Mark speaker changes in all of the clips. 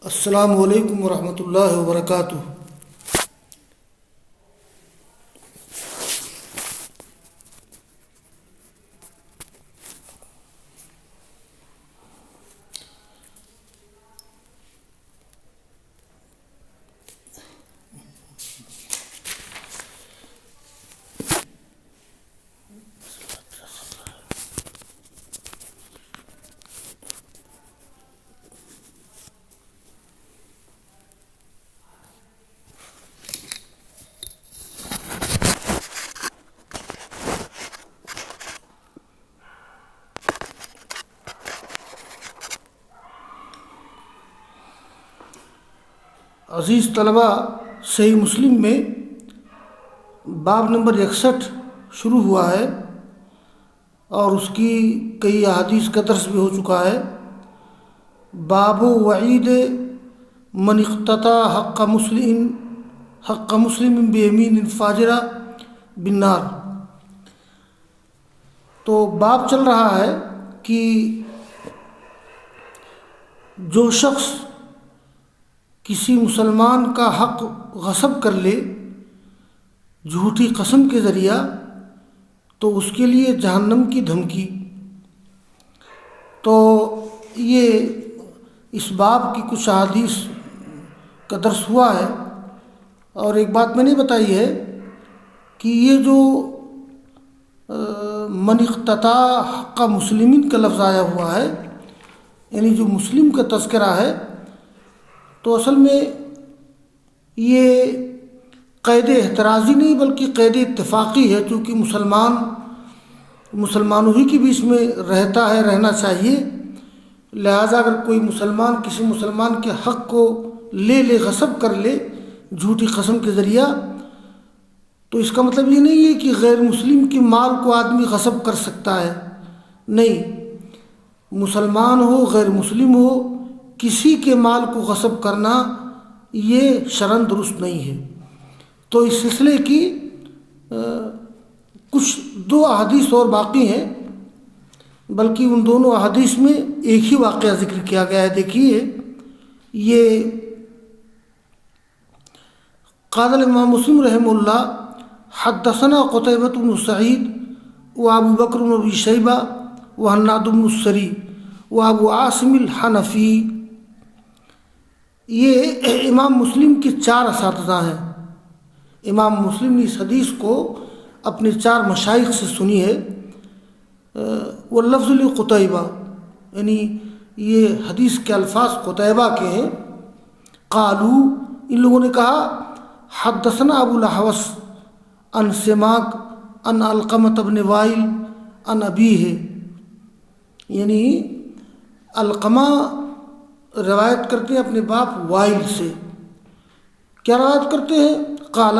Speaker 1: السلام علیکم ورحمۃ اللہ وبرکاتہ۔ عزیز طلبہ، صحیح مسلم میں باب نمبر 61 شروع ہوا ہے اور اس کی کئی احادیث کا درس بھی ہو چکا ہے۔ باب وعید من اقتطع حق مسلم بیمین فاجرہ بالنار۔ تو باب چل رہا ہے کہ جو شخص کسی مسلمان کا حق غصب کر لے جھوٹی قسم کے ذریعہ، تو اس کے لیے جہنم کی دھمکی۔ تو یہ اس باب کی کچھ احادیث کا درس ہوا ہے، اور ایک بات میں نے بتائی ہے کہ یہ جو من اقتطع حق مسلمین کا لفظ آیا ہوا ہے، یعنی جو مسلم کا تذکرہ ہے، تو اصل میں یہ قید احترازی نہیں بلکہ قید اتفاقی ہے، چونکہ مسلمانوں ہی کے بیچ میں رہتا ہے، رہنا چاہیے۔ لہٰذا اگر کوئی مسلمان کسی مسلمان کے حق کو لے غصب کر لے جھوٹی قسم کے ذریعہ، تو اس کا مطلب یہ نہیں ہے کہ غیر مسلم کے مال کو آدمی غصب کر سکتا ہے، نہیں۔ مسلمان ہو غیر مسلم ہو، کسی کے مال کو غصب کرنا یہ شرعاً درست نہیں ہے۔ تو اس سلسلے کی کچھ دو احادیث اور باقی ہیں، بلکہ ان دونوں احادیث میں ایک ہی واقعہ ذکر کیا گیا ہے۔ دیکھیے، یہ قال الامام مسلم رحمہ اللہ حدثنا قتيبة بن سعيد وابو بکر بن ابی شیبہ وحناد بن السری وابو عاصم الحنفی۔ یہ امام مسلم کے 4 اساتذہ ہیں۔ امام مسلم نے اس حدیث کو اپنے 4 مشائخ سے سنی ہے۔ واللفظ لقتیبہ، یعنی یہ حدیث کے الفاظ قتیبہ کے ہیں۔ قالو، ان لوگوں نے کہا، حدثنا ابو الاحوص عن سماک عن علقمۃ بن وائل عن ابیہ، یعنی علقمہ روایت کرتے ہیں اپنے باپ وائل سے۔ کیا روایت کرتے ہیں؟ قال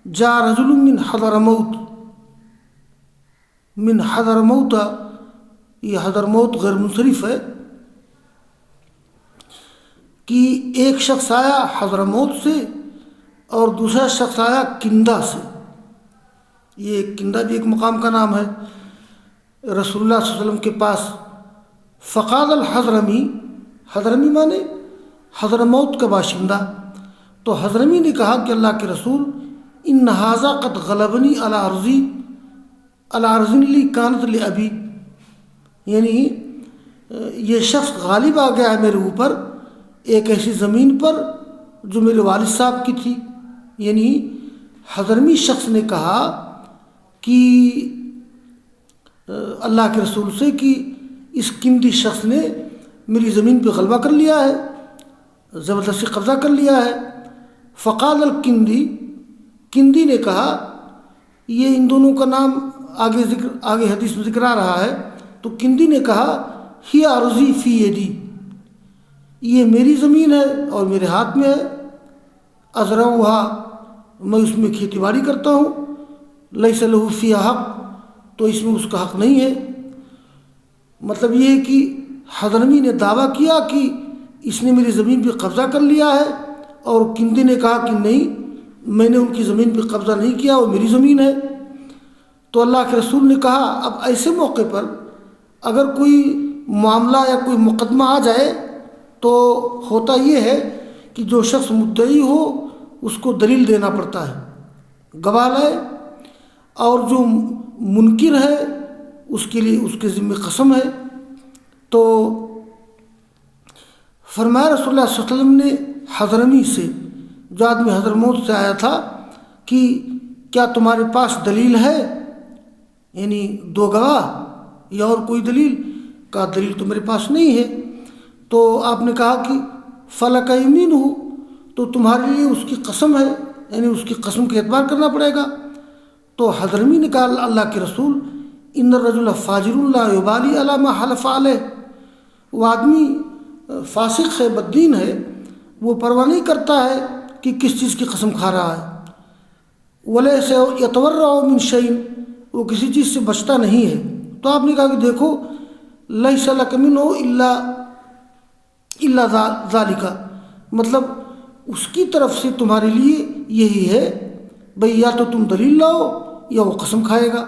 Speaker 1: جاء رجل من حضرموت، یہ حضرموت غیر منصرف ہے، کہ ایک شخص آیا حضرموت سے اور دوسرا شخص آیا کندہ سے۔ یہ کندہ بھی ایک مقام کا نام ہے رسول اللہ صلی اللہ علیہ وسلم کے پاس۔ فقال الحضرمی، حضرمی مانے حضرموت کا باشندہ، تو حضرمی نے کہا کہ اللہ کے رسول، ان ھذا قد غلبنی علی ارض لی کانت لابی، یعنی یہ شخص غالب آ گیا ہے میرے اوپر ایک ایسی زمین پر جو میرے والد صاحب کی تھی۔ یعنی حضرمی شخص نے کہا کہ اللہ کے رسول سے کہ اس کندی شخص نے میری زمین پہ غلبہ کر لیا ہے، زبردستی قبضہ کر لیا ہے۔ فقال الکندی، کندی نے کہا، یہ ان دونوں کا نام آگے حدیث میں ذکر آ رہا ہے، تو کندی نے کہا، ہی ارضی فی یدی، یہ میری زمین ہے اور میرے ہاتھ میں ہے، ازرعھا، میں اس میں کھیتی باڑی کرتا ہوں، لیس لہ فیھا حق، تو اس میں اس کا حق نہیں ہے۔ مطلب یہ ہے کہ حضرمی نے دعویٰ کیا کہ اس نے میری زمین پہ قبضہ کر لیا ہے، اور کندی نے کہا کہ نہیں، میں نے ان کی زمین پہ قبضہ نہیں کیا، وہ میری زمین ہے۔ تو اللہ کے رسول نے کہا، اب ایسے موقع پر اگر کوئی معاملہ یا کوئی مقدمہ آ جائے تو ہوتا یہ ہے کہ جو شخص مدعی ہو اس کو دلیل دینا پڑتا ہے، گواہ لائے، اور جو منکر ہے اس کے لیے اس کے ذمہ قسم ہے۔ تو فرمایا رسول اللہ صلی اللہ علیہ وسلم نے حضرمی سے، جو آدمی حضرموت سے آیا تھا، کہ کیا تمہارے پاس دلیل ہے، یعنی دو گواہ یا اور کوئی دلیل؟ کہا دلیل تو میرے پاس نہیں ہے۔ تو آپ نے کہا کہ فلک یمین ہو، تو تمہارے لیے اس کی قسم ہے، یعنی اس کی قسم کا اعتبار کرنا پڑے گا۔ تو حضرمی نے کہا اللہ کے رسول ان الرجل فاجر لا یبالی علی ما حلف علیہ، وہ آدمی فاسق ہے، بددین ہے، وہ پرواہ نہیں کرتا ہے کہ کس چیز کی قسم کھا رہا ہے۔ ولیس یتورع من شیء، وہ کسی چیز سے بچتا نہیں ہے۔ تو آپ نے کہا کہ دیکھو لیس لک منہ الا ذالک، مطلب اس کی طرف سے تمہارے لیے یہی ہے، بھئی یا تو تم دلیل لاؤ یا وہ قسم کھائے گا۔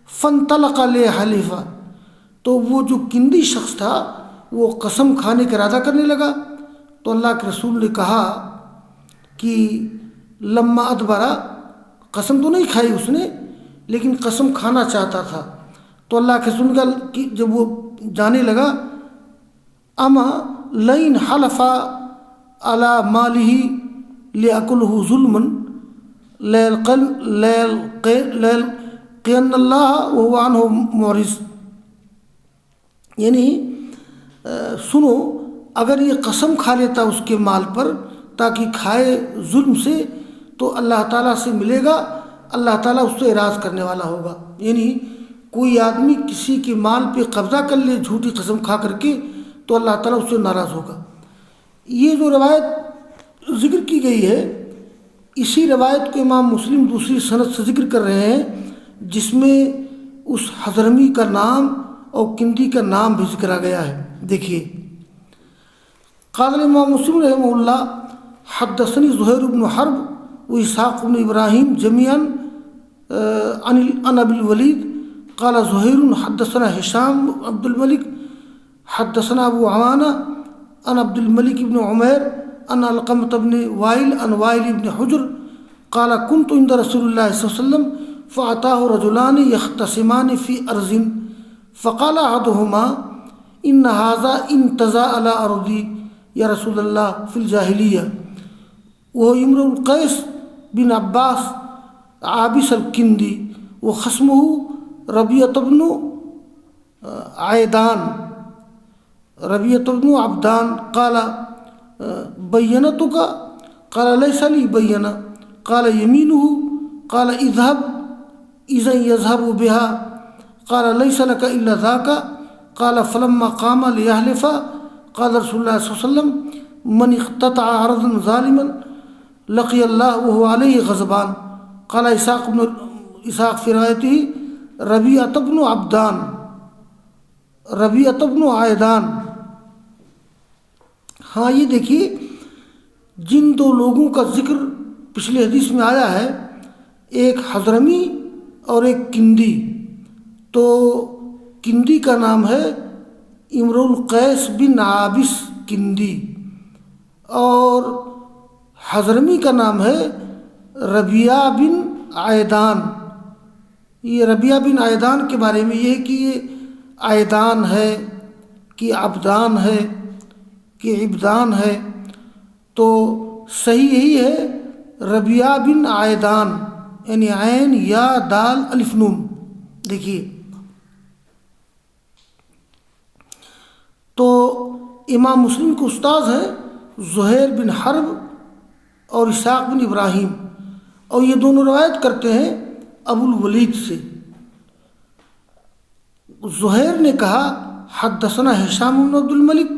Speaker 1: فانطلق ليحلف، تو وہ جو کندی شخص تھا وہ قسم کھانے کا ارادہ کرنے لگا۔ تو اللہ کے رسول نے کہا کہ لما ادبرا، قسم تو نہیں کھائی اس نے لیکن قسم کھانا چاہتا تھا۔ تو اللہ کے رسول کا جب وہ جانے لگا، اما لئن حلف علی مالہ لیأکلہ ظلما لیلقین اللہ وہو عنہ معرض، یعنی سنو، اگر یہ قسم کھا لیتا اس کے مال پر تاکہ کھائے ظلم سے، تو اللہ تعالیٰ سے ملے گا، اللہ تعالیٰ اس سے اعراض کرنے والا ہوگا۔ یعنی کوئی آدمی کسی کے مال پہ قبضہ کر لے جھوٹی قسم کھا کر کے، تو اللہ تعالیٰ اس سے ناراض ہوگا۔ یہ جو روایت ذکر کی گئی ہے، اسی روایت کو امام مسلم دوسری سند سے ذکر کر رہے ہیں، جس میں اس حضرمی کا نام اور کندی کا نام بھی ذکرا گیا ہے۔ دیکھیے، قال امام مسلم رحمہ اللہ حدثنی زہیر بن حرب و اسحاق بن ابراہیم جميعا عن ابی الولید قال زہیر حدثنا ہشام عبد الملک حدثنا ابو عوانہ عن عبد الملک بن عمیر عن علقمۃ بن وائل عن وائل بن حجر قال كنت عند رسول اللہ صلی اللہ علیہ وسلم فأتاه رجلان يختصمان في أرض فقال أحدهما إن هذا انتزع على أرضي يا رسول الله في الجاهلية، وہ امرؤ القیس بن عباس عابس الکندی وخصمه ربیعۃ بن عبدان قال بینتک قال لیس لی بینہ قال یمینہ قال اذهب اذا يذهب بها قال ليس لك الا ذاك قال فلما قام ليحلف قال رسول الله صلى الله عليه وسلم من اقتطع عرضا ظالما لقي الله وهو عليه غضبان قال اسحاق في روايته ربيعة بن عيدان۔ ہاں یہ دیکھیے، جن دو لوگوں کا ذکر پچھلے حدیث میں آیا ہے، ایک حضرمی اور ایک کندی، تو کندی کا نام ہے امرؤ القیس بن عابس کندی اور حضرمی کا نام ہے ربیعہ بن عیدان۔ یہ ربیعہ بن عیدان کے بارے میں یہ کہ یہ عیدان ہے کہ عبدان ہے کہ عبدان ہے، تو صحیح یہی ہے ربیعہ بن عیدان، یعنی عین یا دال الف نون۔ دیکھیے، تو امام مسلم کے استاد ہیں زہیر بن حرب اور اسحاق بن ابراہیم، اور یہ دونوں روایت کرتے ہیں ابو الولید سے۔ زہیر نے کہا حدثنا ہشام بن عبد الملک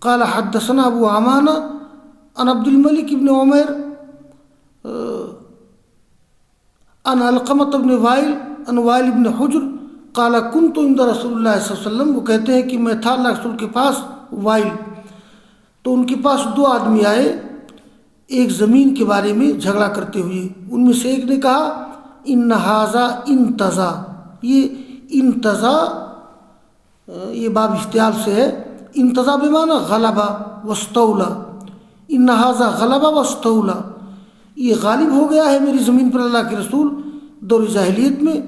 Speaker 1: قال حدثنا ابو عوانہ عن عبد الملک بن عمیر عن علقمۃ بن وائل عن وائل بن حجر قال كنت عند رسول اللہ صلی اللہ علیہ وسلم، وہ کہتے ہیں کہ میں تھا اللہ کے رسول کے پاس وائل، تو ان کے پاس دو آدمی آئے ایک زمین کے بارے میں جھگڑا کرتے ہوئے۔ ان میں سے ایک نے کہا ان ھذا انتزع، یہ انتزع یہ باب افتعال سے ہے، انتزا بمعنی غلبہ واستولا، ان ھذا غلبہ واستولا، یہ غالب ہو گیا ہے میری زمین پر اللہ کے رسول دور جاہلیت میں